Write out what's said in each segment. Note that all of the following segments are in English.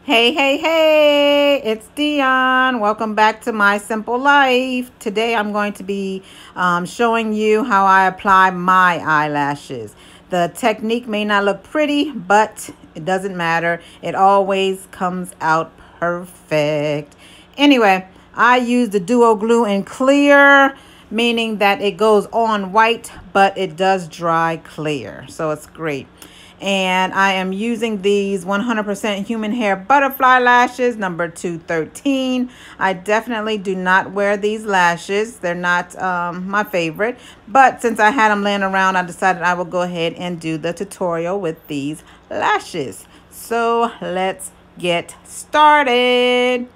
Hey, hey, hey, it's Dion. Welcome back to My Simple Life. Today I'm going to be showing you how I apply my eyelashes. The technique may not look pretty, but it doesn't matter. It always comes out perfect. Anyway, I use the Duo Glue in clear, meaning that it goes on white, but it does dry clear. So it's great. And I am using these 100% human hair butterfly lashes, number 213. I definitely do not wear these lashes. They're not my favorite. But since I had them laying around, I decided I will go ahead and do the tutorial with these lashes. So let's get started.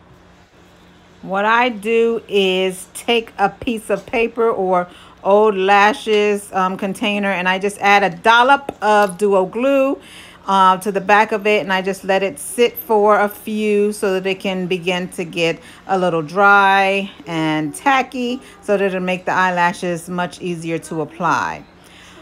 What I do is take a piece of paper or old lashes container, and I just add a dollop of Duo Glue to the back of it, and I just let it sit for a few so that it can begin to get a little dry and tacky, so that it'll make the eyelashes much easier to apply.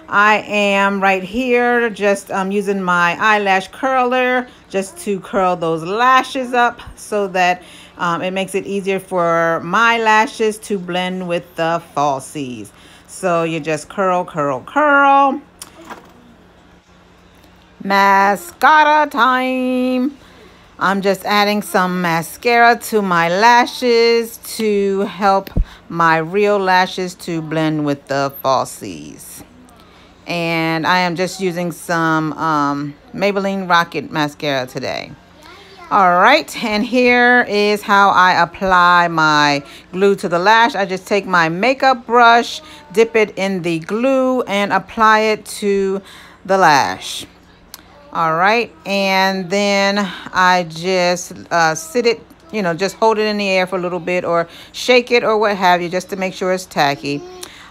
I am right here just using my eyelash curler just to curl those lashes up so that it makes it easier for my lashes to blend with the falsies. So you just curl, curl, curl. Mascara time. I'm just adding some mascara to my lashes to help my real lashes to blend with the falsies. And I am just using some Maybelline Rocket mascara today. All right, and here is how I apply my glue to the lash. I just take my makeup brush, dip it in the glue, and apply it to the lash. All right, and then I just sit it, just hold it in the air for a little bit or shake it or what have you, just to make sure it's tacky.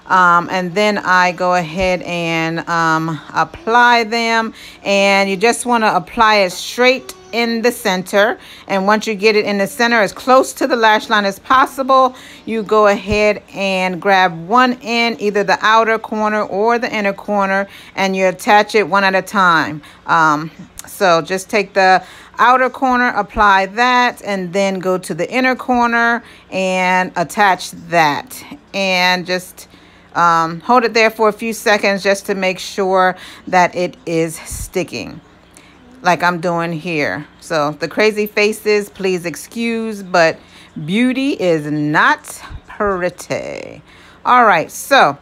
And then I go ahead and apply them, and you just want to apply it straight in the center. And once you get it in the center as close to the lash line as possible, you go ahead and grab one end, either the outer corner or the inner corner, and you attach it one at a time. So just take the outer corner, apply that, and then go to the inner corner and attach that, and just hold it there for a few seconds just to make sure that it is sticking like I'm doing here. So the crazy faces, please excuse, but beauty is not pretty. All right, so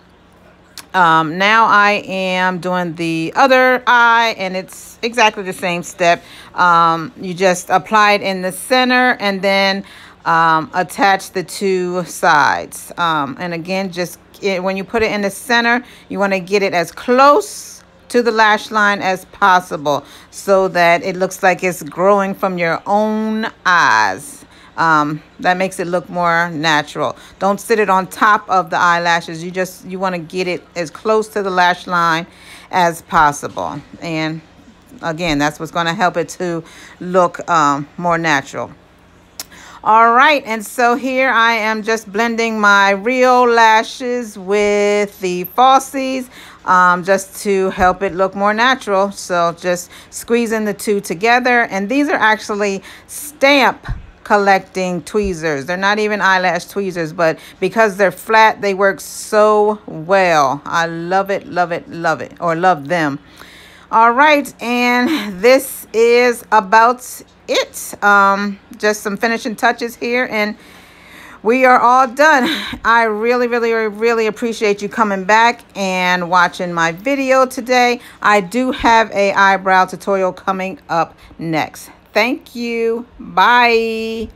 now I am doing the other eye, and it's exactly the same step. You just apply it in the center and then attach the two sides. And again, just when you put it in the center, you want to get it as close to the lash line as possible so that it looks like it's growing from your own eyes. That makes it look more natural. Don't sit it on top of the eyelashes. You want to get it as close to the lash line as possible. And again, that's what's going to help it to look more natural. All right, and so here I am just blending my real lashes with the falsies just to help it look more natural. So just squeezing the two together. And these are actually stamp collecting tweezers. They're not even eyelash tweezers, but because they're flat, they work so well. I love it, love it, love it, or love them. All right, and this is about it. Just some finishing touches here, and we are all done. I really, really, really appreciate you coming back and watching my video today. I do have a eyebrow tutorial coming up next. Thank you. Bye.